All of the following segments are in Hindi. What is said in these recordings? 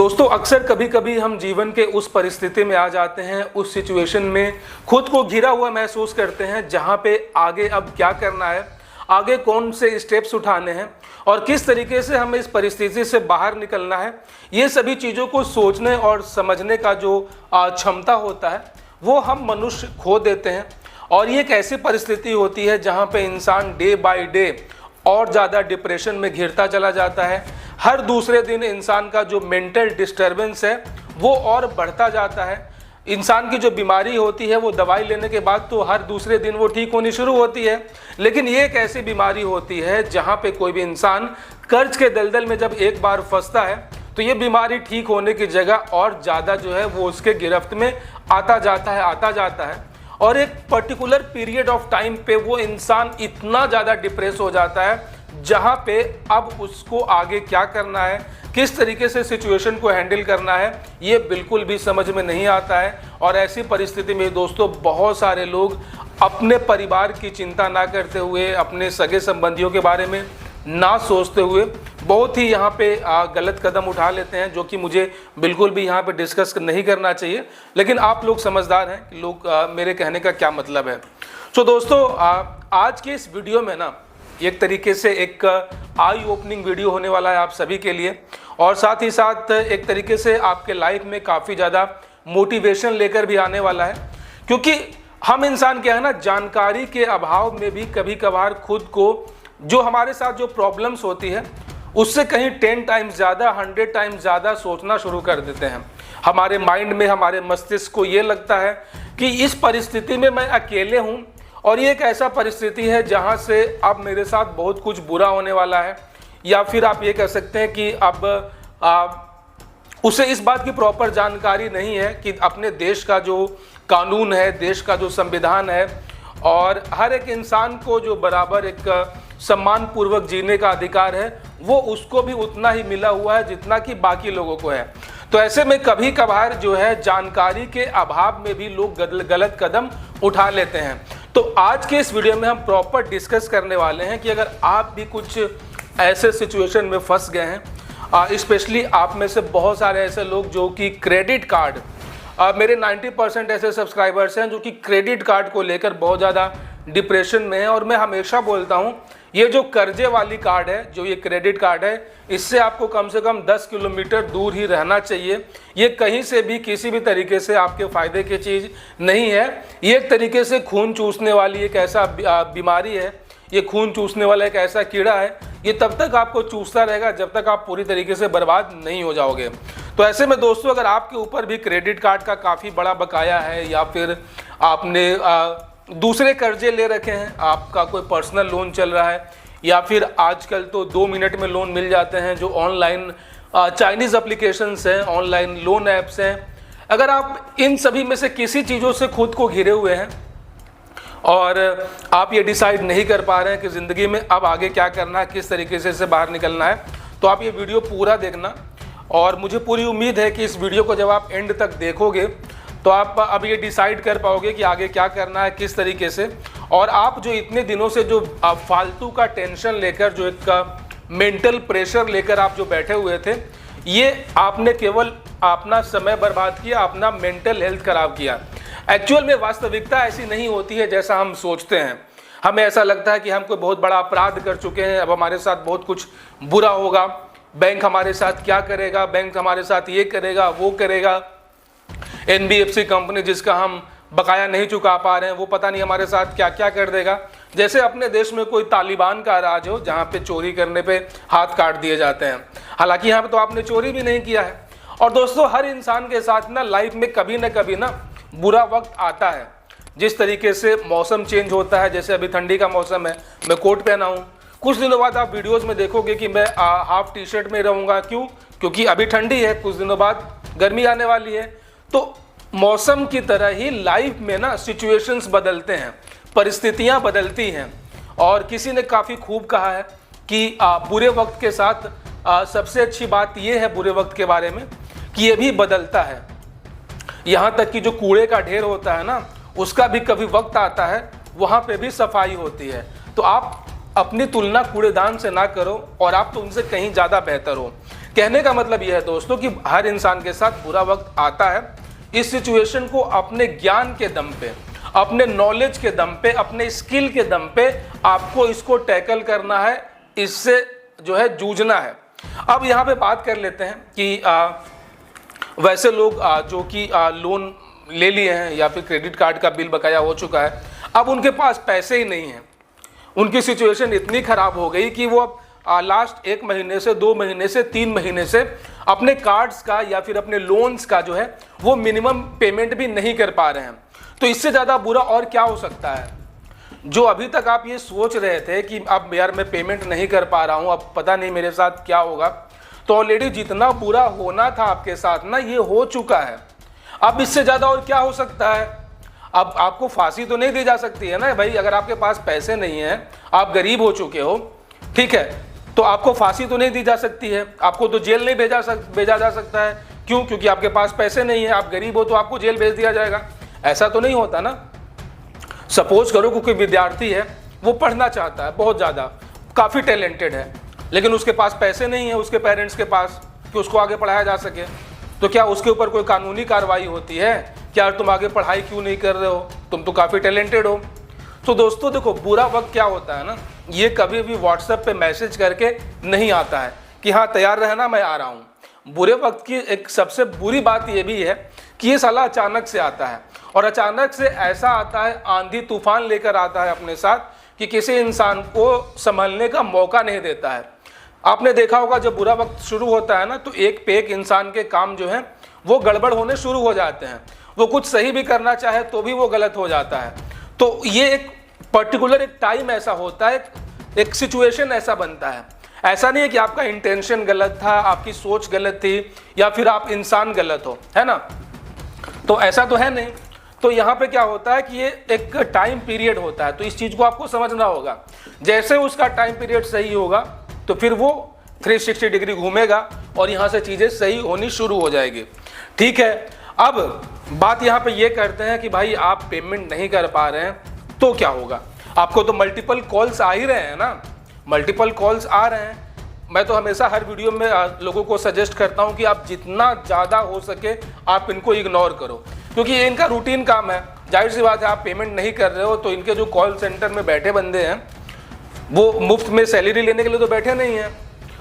दोस्तों अक्सर कभी कभी हम जीवन के उस परिस्थिति में आ जाते हैं, उस सिचुएशन में खुद को घिरा हुआ महसूस करते हैं जहां पे आगे अब क्या करना है, आगे कौन से स्टेप्स उठाने हैं और किस तरीके से हमें इस परिस्थिति से बाहर निकलना है। ये सभी चीज़ों को सोचने और समझने का जो क्षमता होता है वो हम मनुष्य खो देते हैं। और ये एक ऐसी परिस्थिति होती है जहाँ पे इंसान डे बाय डे और ज़्यादा डिप्रेशन में घिरता चला जाता है। हर दूसरे दिन इंसान का जो मेंटल डिस्टर्बेंस है वो और बढ़ता जाता है। इंसान की जो बीमारी होती है वो दवाई लेने के बाद तो हर दूसरे दिन वो ठीक होनी शुरू होती है, लेकिन ये एक ऐसी बीमारी होती है जहाँ पे कोई भी इंसान कर्ज के दलदल में जब एक बार फंसता है तो ये बीमारी ठीक होने की जगह और ज़्यादा जो है वो उसके गिरफ्त में आता जाता है। और एक पर्टिकुलर पीरियड ऑफ टाइम पे वो इंसान इतना ज़्यादा डिप्रेस हो जाता है जहाँ पे अब उसको आगे क्या करना है, किस तरीके से सिचुएशन को हैंडल करना है, ये बिल्कुल भी समझ में नहीं आता है। और ऐसी परिस्थिति में दोस्तों बहुत सारे लोग अपने परिवार की चिंता ना करते हुए, अपने सगे संबंधियों के बारे में ना सोचते हुए बहुत ही यहाँ पे गलत कदम उठा लेते हैं, जो कि मुझे बिल्कुल भी यहाँ पे डिस्कस नहीं करना चाहिए। लेकिन आप लोग समझदार हैं कि लोग मेरे कहने का क्या मतलब है। तो दोस्तों आज के इस वीडियो में ना एक तरीके से एक आई ओपनिंग वीडियो होने वाला है आप सभी के लिए, और साथ ही साथ एक तरीके से आपके लाइफ में काफ़ी ज़्यादा मोटिवेशन लेकर भी आने वाला है। क्योंकि हम इंसान क्या है ना, जानकारी के अभाव में भी कभी कभार खुद को जो हमारे साथ जो प्रॉब्लम्स होती है उससे कहीं 10 टाइम्स ज़्यादा, 100 टाइम्स ज़्यादा सोचना शुरू कर देते हैं। हमारे माइंड में, हमारे मस्तिष्क को ये लगता है कि इस परिस्थिति में मैं अकेले हूँ और ये एक ऐसा परिस्थिति है जहाँ से अब मेरे साथ बहुत कुछ बुरा होने वाला है। या फिर आप ये कह सकते हैं कि अब उसे इस बात की प्रॉपर जानकारी नहीं है कि अपने देश का जो कानून है, देश का जो संविधान है और हर एक इंसान को जो बराबर एक सम्मान पूर्वक जीने का अधिकार है वो उसको भी उतना ही मिला हुआ है जितना कि बाकी लोगों को है। तो ऐसे में कभी कभार जो है जानकारी के अभाव में भी लोग गलत कदम उठा लेते हैं। तो आज के इस वीडियो में हम प्रॉपर डिस्कस करने वाले हैं कि अगर आप भी कुछ ऐसे सिचुएशन में फंस गए हैं, स्पेशली आप में से बहुत सारे ऐसे लोग जो कि क्रेडिट कार्ड, मेरे 90% ऐसे सब्सक्राइबर्स हैं जो कि क्रेडिट कार्ड को लेकर बहुत ज़्यादा डिप्रेशन में है। और मैं हमेशा बोलता हूँ ये जो कर्जे वाली कार्ड है, जो ये क्रेडिट कार्ड है, इससे आपको कम से कम 10 किलोमीटर दूर ही रहना चाहिए। ये कहीं से भी किसी भी तरीके से आपके फ़ायदे की चीज़ नहीं है। ये एक तरीके से खून चूसने वाली एक ऐसा बीमारी है, ये खून चूसने वाला एक ऐसा कीड़ा है, ये तब तक आपको चूसता रहेगा जब तक आप पूरी तरीके से बर्बाद नहीं हो जाओगे। तो ऐसे में दोस्तों अगर आपके ऊपर भी क्रेडिट कार्ड का काफ़ी बड़ा बकाया है या फिर आपने दूसरे कर्जे ले रखे हैं, आपका कोई पर्सनल लोन चल रहा है या फिर आजकल तो 2 मिनट में लोन मिल जाते हैं जो ऑनलाइन चाइनीज़ एप्लीकेशंस हैं, ऑनलाइन लोन ऐप्स हैं, अगर आप इन सभी में से किसी चीज़ों से खुद को घिरे हुए हैं और आप ये डिसाइड नहीं कर पा रहे हैं कि ज़िंदगी में अब आगे क्या करना है, किस तरीके से इससे बाहर निकलना है, तो आप ये वीडियो पूरा देखना। और मुझे पूरी उम्मीद है कि इस वीडियो को जब आप एंड तक देखोगे तो आप अब ये डिसाइड कर पाओगे कि आगे क्या करना है, किस तरीके से। और आप जो इतने दिनों से जो फालतू का टेंशन लेकर, जो एक मेंटल प्रेशर लेकर आप जो बैठे हुए थे, ये आपने केवल अपना समय बर्बाद किया, अपना मेंटल हेल्थ खराब किया। एक्चुअल में वास्तविकता ऐसी नहीं होती है जैसा हम सोचते हैं। हमें ऐसा लगता है कि हम कोई बहुत बड़ा अपराध कर चुके हैं, अब हमारे साथ बहुत कुछ बुरा होगा, बैंक हमारे साथ क्या करेगा, बैंक हमारे साथ ये करेगा, वो करेगा, NBFC कंपनी जिसका हम बकाया नहीं चुका पा रहे हैं वो पता नहीं हमारे साथ क्या क्या कर देगा। जैसे अपने देश में कोई तालिबान का राज हो जहाँ पे चोरी करने पे हाथ काट दिए जाते हैं। हालांकि यहाँ पे तो आपने चोरी भी नहीं किया है। और दोस्तों हर इंसान के साथ ना लाइफ में कभी ना बुरा वक्त आता है। जिस तरीके से मौसम चेंज होता है, जैसे अभी ठंडी का मौसम है, मैं कोट पहना हूँ, कुछ दिनों बाद आप वीडियोज़ में देखोगे कि मैं हाफ टी शर्ट में रहूँगा। क्यों? क्योंकि अभी ठंडी है, कुछ दिनों बाद गर्मी आने वाली है। तो मौसम की तरह ही लाइफ में ना सिचुएशंस बदलते हैं, परिस्थितियां बदलती हैं। और किसी ने काफ़ी खूब कहा है कि बुरे वक्त के साथ सबसे अच्छी बात यह है बुरे वक्त के बारे में कि ये भी बदलता है। यहाँ तक कि जो कूड़े का ढेर होता है ना, उसका भी कभी वक्त आता है, वहाँ पे भी सफाई होती है। तो आप अपनी तुलना कूड़ेदान से ना करो और आप तो उनसे कहीं ज़्यादा बेहतर हो। कहने का मतलब यह है दोस्तों कि हर इंसान के साथ बुरा वक्त आता है। इस सिचुएशन को अपने ज्ञान के दम पे, अपने नॉलेज के दम पे, अपने स्किल के दम पे आपको इसको टैकल करना है, इससे जो है जूझना है। अब यहाँ पे बात कर लेते हैं कि वैसे लोग जो कि लोन ले लिए हैं या फिर क्रेडिट कार्ड का बिल बकाया हो चुका है, अब उनके पास पैसे ही नहीं हैं, उनकी सिचुएशन इतनी ख़राब हो गई कि वो अब लास्ट 1 महीने से 2 महीने से 3 महीने से अपने कार्ड्स का या फिर अपने लोन्स का जो है वो मिनिमम पेमेंट भी नहीं कर पा रहे हैं। तो इससे ज़्यादा बुरा और क्या हो सकता है? जो अभी तक आप ये सोच रहे थे कि अब यार मैं पेमेंट नहीं कर पा रहा हूँ, अब पता नहीं मेरे साथ क्या होगा, तो ऑलरेडी जितना बुरा होना था आपके साथ ना, ये हो चुका है। अब इससे ज़्यादा और क्या हो सकता है? अब आपको फांसी तो नहीं दी जा सकती है ना भाई। अगर आपके पास पैसे नहीं हैं, आप गरीब हो चुके हो, ठीक है, तो आपको फांसी तो नहीं दी जा सकती है, आपको तो जेल नहीं भेजा जा सकता है। क्यों? क्योंकि आपके पास पैसे नहीं है, आप गरीब हो तो आपको जेल भेज दिया जाएगा। ऐसा तो नहीं होता ना। सपोज करो कि कोई विद्यार्थी है, वो पढ़ना चाहता है बहुत ज़्यादा, काफ़ी टैलेंटेड है, लेकिन उसके पास पैसे नहीं है उसके पेरेंट्स के पास कि उसको आगे पढ़ाया जा सके, तो क्या उसके ऊपर कोई कानूनी कार्रवाई होती है? क्या तुम आगे पढ़ाई क्यों नहीं कर रहे हो, तुम तो काफ़ी टैलेंटेड हो? तो दोस्तों देखो, बुरा वक्त क्या होता है ना, ये कभी भी व्हाट्सएप पे मैसेज करके नहीं आता है कि हाँ तैयार रहना मैं आ रहा हूँ। बुरे वक्त की एक सबसे बुरी बात ये भी है कि ये साला अचानक से आता है, और अचानक से ऐसा आता है, आंधी तूफान लेकर आता है अपने साथ कि किसी इंसान को संभलने का मौका नहीं देता है। आपने देखा होगा जब बुरा वक्त शुरू होता है ना, तो एक पे एक इंसान के काम जो है वो गड़बड़ होने शुरू हो जाते हैं। वो कुछ सही भी करना चाहे तो भी वो गलत हो जाता है। तो ये एक पर्टिकुलर एक टाइम ऐसा होता है, एक सिचुएशन ऐसा बनता है। ऐसा नहीं है कि आपका इंटेंशन गलत था, आपकी सोच गलत थी, या फिर आप इंसान गलत हो, है ना, तो ऐसा तो है नहीं। तो यहाँ पे क्या होता है कि ये एक टाइम पीरियड होता है, तो इस चीज़ को आपको समझना होगा। जैसे उसका टाइम पीरियड सही होगा तो फिर वो 360 डिग्री घूमेगा और यहाँ से चीज़ें सही होनी शुरू हो जाएगी, ठीक है। अब बात यहाँ पे ये करते हैं कि भाई आप पेमेंट नहीं कर पा रहे हैं तो क्या होगा? आपको तो मल्टीपल कॉल्स आ ही रहे हैं ना, मल्टीपल कॉल्स आ रहे हैं। मैं तो हमेशा हर वीडियो में लोगों को सजेस्ट करता हूँ कि आप जितना ज़्यादा हो सके आप इनको इग्नोर करो, क्योंकि ये इनका रूटीन काम है। जाहिर सी बात है, आप पेमेंट नहीं कर रहे हो तो इनके जो कॉल सेंटर में बैठे बंदे हैं वो मुफ्त में सैलरी लेने के लिए तो बैठे नहीं हैं,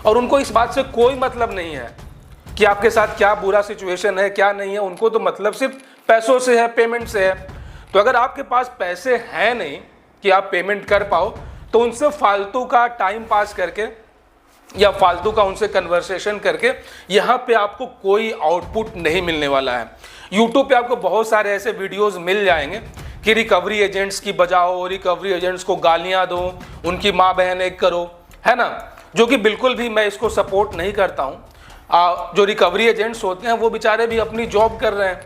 और उनको इस बात से कोई मतलब नहीं है कि आपके साथ क्या बुरा सिचुएशन है क्या नहीं है। उनको तो मतलब सिर्फ पैसों से है, पेमेंट से है। तो अगर आपके पास पैसे हैं नहीं कि आप पेमेंट कर पाओ, तो उनसे फालतू का टाइम पास करके या फालतू का उनसे कन्वर्सेशन करके यहाँ पे आपको कोई आउटपुट नहीं मिलने वाला है। यूट्यूब पे आपको बहुत सारे ऐसे वीडियोस मिल जाएंगे कि रिकवरी एजेंट्स की बजाओ, रिकवरी एजेंट्स को गालियाँ दो, उनकी माँ बहन एक करो, है ना, जो कि बिल्कुल भी मैं इसको सपोर्ट नहीं करता हूँ। जो रिकवरी एजेंट्स होते हैं वो बेचारे भी अपनी जॉब कर रहे हैं,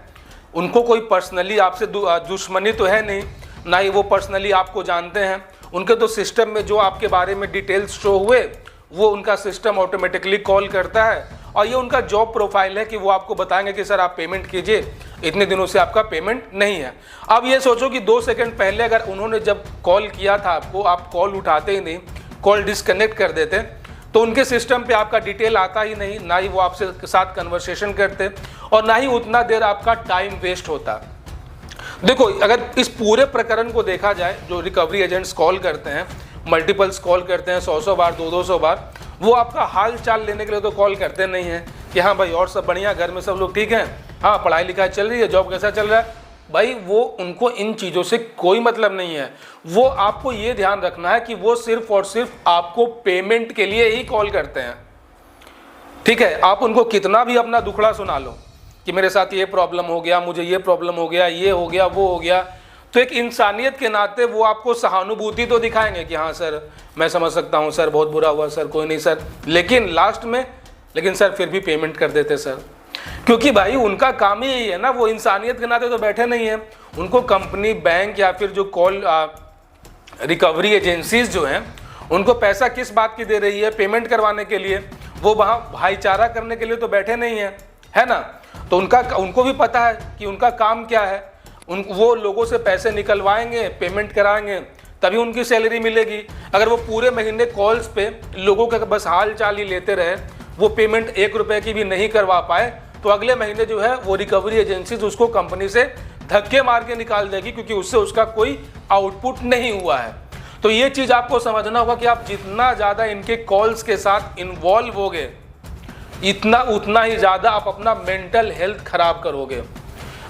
उनको कोई पर्सनली आपसे दुश्मनी तो है नहीं, ना ही वो पर्सनली आपको जानते हैं। उनके तो सिस्टम में जो आपके बारे में डिटेल्स शो हुए वो उनका सिस्टम ऑटोमेटिकली कॉल करता है, और ये उनका जॉब प्रोफाइल है कि वो आपको बताएंगे कि सर आप पेमेंट कीजिए, इतने दिनों से आपका पेमेंट नहीं है। अब ये सोचो कि 2 सेकंड पहले अगर उन्होंने जब कॉल किया था आपको, आप कॉल उठाते ही नहीं, कॉल डिस्कनेक्ट कर देते, तो उनके सिस्टम पे आपका डिटेल आता ही नहीं, ना ही वो आपसे साथ कन्वर्सेशन करते, और ना ही उतना देर आपका टाइम वेस्ट होता। देखो, अगर इस पूरे प्रकरण को देखा जाए, जो रिकवरी एजेंट्स कॉल करते हैं, मल्टीपल्स कॉल करते हैं 100 बार 200 बार, वो आपका हाल चाल लेने के लिए तो कॉल करते नहीं हैं कि हाँ भाई और सब बढ़िया, घर में सब लोग ठीक हैं, हाँ पढ़ाई लिखाई चल रही है, जॉब कैसा चल रहा है। भाई वो उनको इन चीज़ों से कोई मतलब नहीं है। वो आपको ये ध्यान रखना है कि वो सिर्फ और सिर्फ आपको पेमेंट के लिए ही कॉल करते हैं, ठीक है। आप उनको कितना भी अपना दुखड़ा सुना लो कि मेरे साथ ये प्रॉब्लम हो गया, मुझे ये प्रॉब्लम हो गया, ये हो गया, वो हो गया, तो एक इंसानियत के नाते वो आपको सहानुभूति तो दिखाएंगे कि हाँ सर मैं समझ सकता हूँ सर, बहुत बुरा हुआ सर, कोई नहीं सर, लेकिन लास्ट में लेकिन सर फिर भी पेमेंट कर देते सर, क्योंकि भाई उनका काम ही यही है ना। वो इंसानियत के नाते तो बैठे नहीं हैं, उनको कंपनी, बैंक या फिर जो कॉल रिकवरी एजेंसीज जो हैं उनको पैसा किस बात की दे रही है? पेमेंट करवाने के लिए। वो वहाँ भाईचारा करने के लिए तो बैठे नहीं हैं, है ना। तो उनको भी पता है कि उनका काम क्या है। वो लोगों से पैसे निकलवाएंगे, पेमेंट कराएंगे, तभी उनकी सैलरी मिलेगी। अगर वो पूरे महीने कॉल्स पे लोगों का बस हाल चाल ही लेते रहे वो पेमेंट 1 रुपए की भी नहीं करवा पाए तो अगले महीने जो है वो रिकवरी एजेंसीज उसको कंपनी से धक्के मार के निकाल देगी, क्योंकि उससे उसका कोई आउटपुट नहीं हुआ है। तो ये चीज़ आपको समझना होगा कि आप जितना ज़्यादा इनके कॉल्स के साथ इन्वॉल्व होगे उतना ही ज़्यादा आप अपना मेंटल हेल्थ खराब करोगे।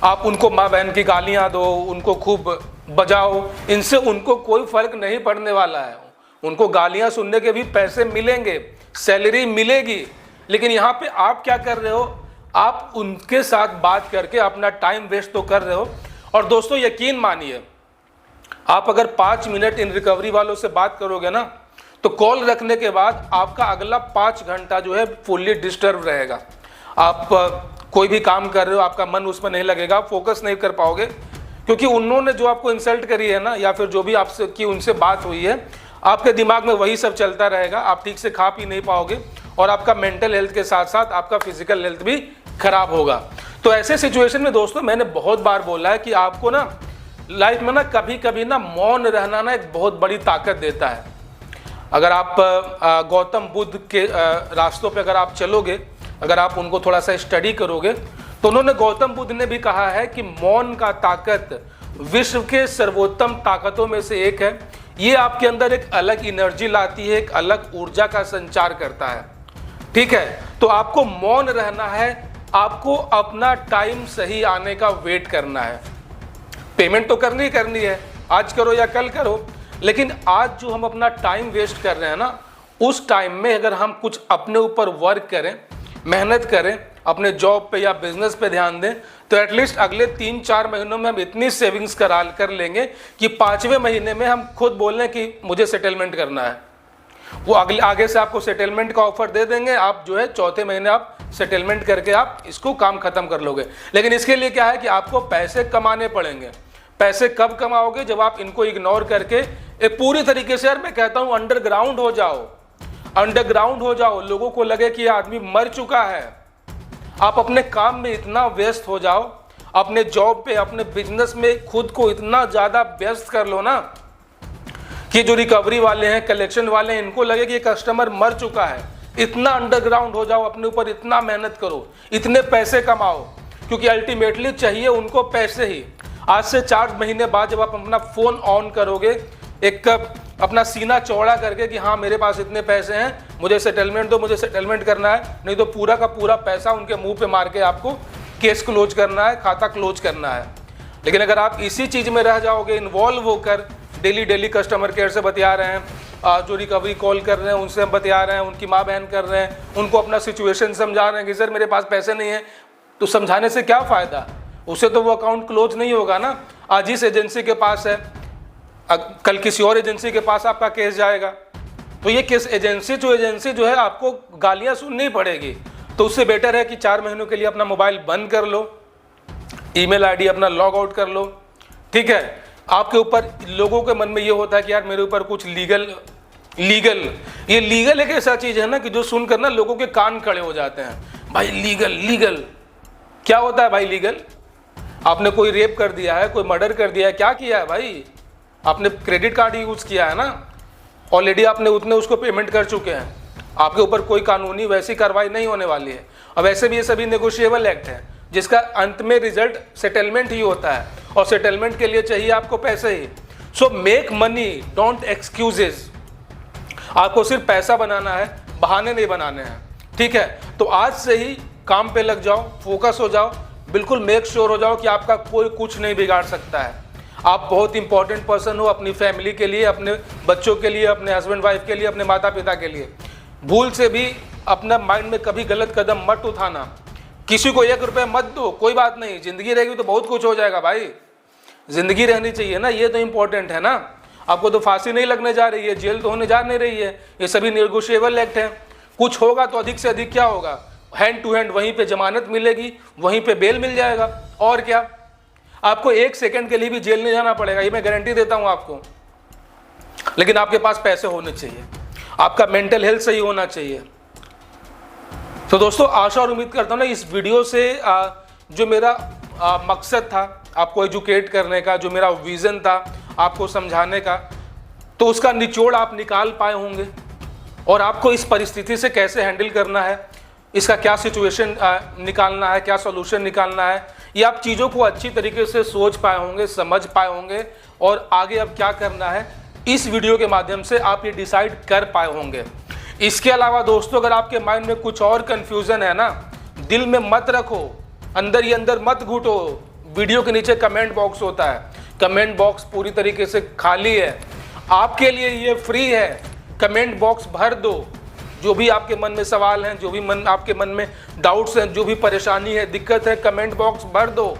आप उनको माँ बहन की गालियाँ दो, उनको खूब बजाओ, इनसे उनको कोई फर्क नहीं पड़ने वाला है। उनको गालियाँ सुनने के भी पैसे मिलेंगे, सैलरी मिलेगी, लेकिन यहाँ पे आप क्या कर रहे हो, आप उनके साथ बात करके अपना टाइम वेस्ट तो कर रहे हो। और दोस्तों यकीन मानिए, आप अगर 5 मिनट इन रिकवरी वालों से बात करोगे ना, तो कॉल रखने के बाद आपका अगला 5 घंटा जो है फुल्ली डिस्टर्ब रहेगा। आप कोई भी काम कर रहे हो, आपका मन उसमें नहीं लगेगा, फोकस नहीं कर पाओगे, क्योंकि उन्होंने जो आपको इंसल्ट करी है ना, या फिर जो भी आपसे की उनसे बात हुई है, आपके दिमाग में वही सब चलता रहेगा। आप ठीक से खा पी नहीं पाओगे और आपका मेंटल हेल्थ के साथ साथ आपका फिजिकल हेल्थ भी खराब होगा। तो ऐसे सिचुएशन में दोस्तों मैंने बहुत बार बोला है कि आपको ना लाइफ में ना कभी कभी ना मौन रहना ना एक बहुत बड़ी ताकत देता है। अगर आप गौतम बुद्ध के रास्तों पे अगर आप चलोगे, अगर आप उनको थोड़ा सा स्टडी करोगे, तो उन्होंने गौतम बुद्ध ने भी कहा है कि मौन का ताकत विश्व के सर्वोत्तम ताकतों में से एक है। ये आपके अंदर एक अलग एनर्जी लाती है, एक अलग ऊर्जा का संचार करता है। ठीक है, तो आपको मौन रहना है, आपको अपना टाइम सही आने का वेट करना है। पेमेंट तो करनी है, आज करो या कल करो, लेकिन आज जो हम अपना टाइम वेस्ट कर रहे हैं ना, उस टाइम में अगर हम कुछ अपने ऊपर वर्क करें, मेहनत करें, अपने जॉब पे या बिजनेस पे ध्यान दें, तो एटलीस्ट अगले 3-4 महीनों में हम इतनी सेविंग्स कर लेंगे कि 5वें महीने में हम खुद बोल लें कि मुझे सेटलमेंट करना है। वो आगे से आपको सेटलमेंट का ऑफर दे देंगे, आप जो है 4थे महीने आप सेटलमेंट करके आप इसको काम खत्म कर लोगे। लेकिन इसके लिए क्या है कि आपको पैसे कमाने पड़ेंगे। पैसे कब कमाओगे? जब आप इनको इग्नोर करके एक पूरी तरीके से, यार मैं कहता हूं अंडरग्राउंड हो जाओ, अंडरग्राउंड हो जाओ, लोगों को लगे कि ये आदमी मर चुका है। आप अपने काम में इतना व्यस्त हो जाओ, अपने जॉब पे, अपने बिजनेस में खुद को इतना ज्यादा व्यस्त कर लो ना कि जो रिकवरी वाले हैं, कलेक्शन वाले हैं, इनको लगे कि ये कस्टमर मर चुका है। इतना अंडरग्राउंड हो जाओ, अपने ऊपर इतना मेहनत करो, इतने पैसे कमाओ, क्योंकि अल्टीमेटली चाहिए उनको पैसे ही। आज से 4 महीने बाद जब आप अपना फोन ऑन करोगे, एक अपना सीना चौड़ा करके कि हाँ मेरे पास इतने पैसे हैं, मुझे सेटलमेंट दो, मुझे सेटलमेंट करना है, नहीं तो पूरा का पूरा पैसा उनके मुंह पे मार के आपको केस क्लोज करना है, खाता क्लोज करना है। लेकिन अगर आप इसी चीज़ में रह जाओगे, इन्वॉल्व होकर डेली कस्टमर केयर से बतिया रहे हैं, जो रिकवरी कॉल कर रहे हैं उनसे हम बतिया रहे हैं, उनकी माँ बहन कर रहे हैं, उनको अपना सिचुएशन समझा रहे हैं कि सर मेरे पास पैसे नहीं है, तो समझाने से क्या फ़ायदा? उससे तो वो अकाउंट क्लोज नहीं होगा ना। आज इस एजेंसी के पास है, कल किसी और एजेंसी के पास आपका केस जाएगा, तो ये केस एजेंसी जो है आपको गालियाँ सुननी पड़ेगी। तो उससे बेटर है कि 4 महीनों के लिए अपना मोबाइल बंद कर लो, ईमेल आईडी अपना लॉग आउट कर लो। ठीक है, आपके ऊपर, लोगों के मन में ये होता है कि यार मेरे ऊपर कुछ लीगल ये लीगल एक ऐसा चीज़ है ना कि जो सुनकर ना लोगों के कान खड़े हो जाते हैं। भाई लीगल क्या होता है भाई? लीगल आपने कोई रेप कर दिया है, कोई मर्डर कर दिया है, क्या किया है भाई? आपने क्रेडिट कार्ड यूज़ किया है ना, ऑलरेडी आपने उतने उसको पेमेंट कर चुके हैं, आपके ऊपर कोई कानूनी वैसी कार्रवाई नहीं होने वाली है। और वैसे भी ये सभी नेगोशिएबल एक्ट है, जिसका अंत में रिजल्ट सेटलमेंट ही होता है, और सेटलमेंट के लिए चाहिए आपको पैसे ही। So make money, don't excuses. आपको सिर्फ पैसा बनाना है, बहाने नहीं बनाने हैं। ठीक है, तो आज से ही काम पे लग जाओ, फोकस हो जाओ, बिल्कुल मेक श्योर हो जाओ कि आपका कोई कुछ नहीं बिगाड़ सकता है। आप बहुत इंपॉर्टेंट पर्सन हो अपनी फैमिली के लिए, अपने बच्चों के लिए, अपने हस्बैंड वाइफ के लिए, अपने माता पिता के लिए। भूल से भी अपना माइंड में कभी गलत कदम मत उठाना, किसी को 1 रुपये मत दो, कोई बात नहीं, जिंदगी रहेगी तो बहुत कुछ हो जाएगा भाई। जिंदगी रहनी चाहिए ना, ये तो इंपॉर्टेंट है ना। आपको तो फांसी नहीं लगने जा रही है, जेल तो होने जा नहीं रही है, ये सभी नेगोशिएबल एक्ट हैं। कुछ होगा तो अधिक से अधिक क्या होगा, हैंड टू हैंड वहीं पे जमानत मिलेगी, वहीं पे बेल मिल जाएगा, और क्या। आपको 1 सेकंड के लिए भी जेल नहीं जाना पड़ेगा, ये मैं गारंटी देता हूं आपको। लेकिन आपके पास पैसे होने चाहिए, आपका मेंटल हेल्थ सही होना चाहिए। तो दोस्तों आशा और उम्मीद करता हूं ना इस वीडियो से जो मेरा मकसद था आपको एजुकेट करने का, जो मेरा विजन था आपको समझाने का, तो उसका निचोड़ आप निकाल पाए होंगे, और आपको इस परिस्थिति से कैसे हैंडल करना है, इसका क्या सिचुएशन निकालना है, क्या सॉल्यूशन निकालना है, ये आप चीज़ों को अच्छी तरीके से सोच पाए होंगे, समझ पाए होंगे और आगे अब क्या करना है इस वीडियो के माध्यम से आप ये डिसाइड कर पाए होंगे। इसके अलावा दोस्तों, अगर आपके माइंड में कुछ और कन्फ्यूज़न है ना, दिल में मत रखो, अंदर ही अंदर मत घुटो। वीडियो के नीचे कमेंट बॉक्स होता है, कमेंट बॉक्स पूरी तरीके से खाली है, आपके लिए ये फ्री है। कमेंट बॉक्स भर दो, जो भी आपके मन में सवाल हैं, जो भी आपके मन में डाउट्स हैं, जो भी परेशानी है, दिक्कत है, कमेंट बॉक्स भर दो।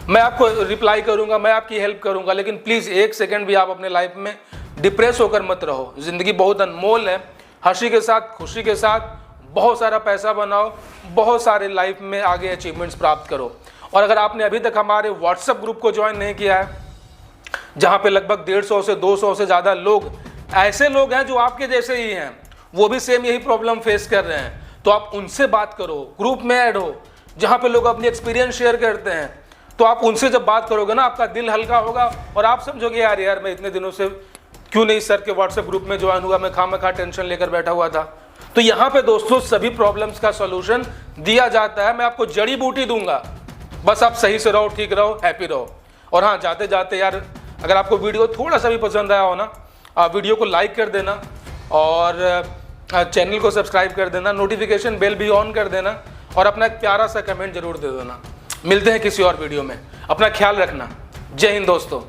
मैं आपको रिप्लाई करूंगा, मैं आपकी हेल्प करूंगा। लेकिन प्लीज़ एक सेकंड भी आप अपने लाइफ में डिप्रेस होकर मत रहो। ज़िंदगी बहुत अनमोल है। हंसी के साथ, खुशी के साथ बहुत सारा पैसा बनाओ, बहुत सारे लाइफ में आगे अचीवमेंट्स प्राप्त करो। और अगर आपने अभी तक हमारे व्हाट्सएप ग्रुप को ज्वाइन नहीं किया है, जहाँ पे लगभग 150 से 200 से ज़्यादा लोग ऐसे लोग हैं जो आपके जैसे ही हैं, वो भी सेम यही प्रॉब्लम फेस कर रहे हैं, तो आप उनसे बात करो, ग्रुप में ऐड हो जहाँ पे लोग अपनी एक्सपीरियंस शेयर करते हैं। तो आप उनसे जब बात करोगे ना, आपका दिल हल्का होगा और आप समझोगे यार मैं इतने दिनों से क्यों नहीं सर के व्हाट्सएप ग्रुप में ज्वाइन हुआ, मैं खामखा टेंशन लेकर बैठा हुआ था। तो यहाँ पे दोस्तों सभी प्रॉब्लम्स का सॉल्यूशन दिया जाता है। मैं आपको जड़ी बूटी दूंगा, बस आप सही से रहो, ठीक रहो, हैप्पी रहो। और हाँ, जाते जाते यार, अगर आपको वीडियो थोड़ा सा भी पसंद आया हो ना, वीडियो को लाइक कर देना और चैनल को सब्सक्राइब कर देना, नोटिफिकेशन बेल भी ऑन कर देना और अपना एक प्यारा सा कमेंट जरूर दे देना। मिलते हैं किसी और वीडियो में, अपना ख्याल रखना। जय हिंद दोस्तों।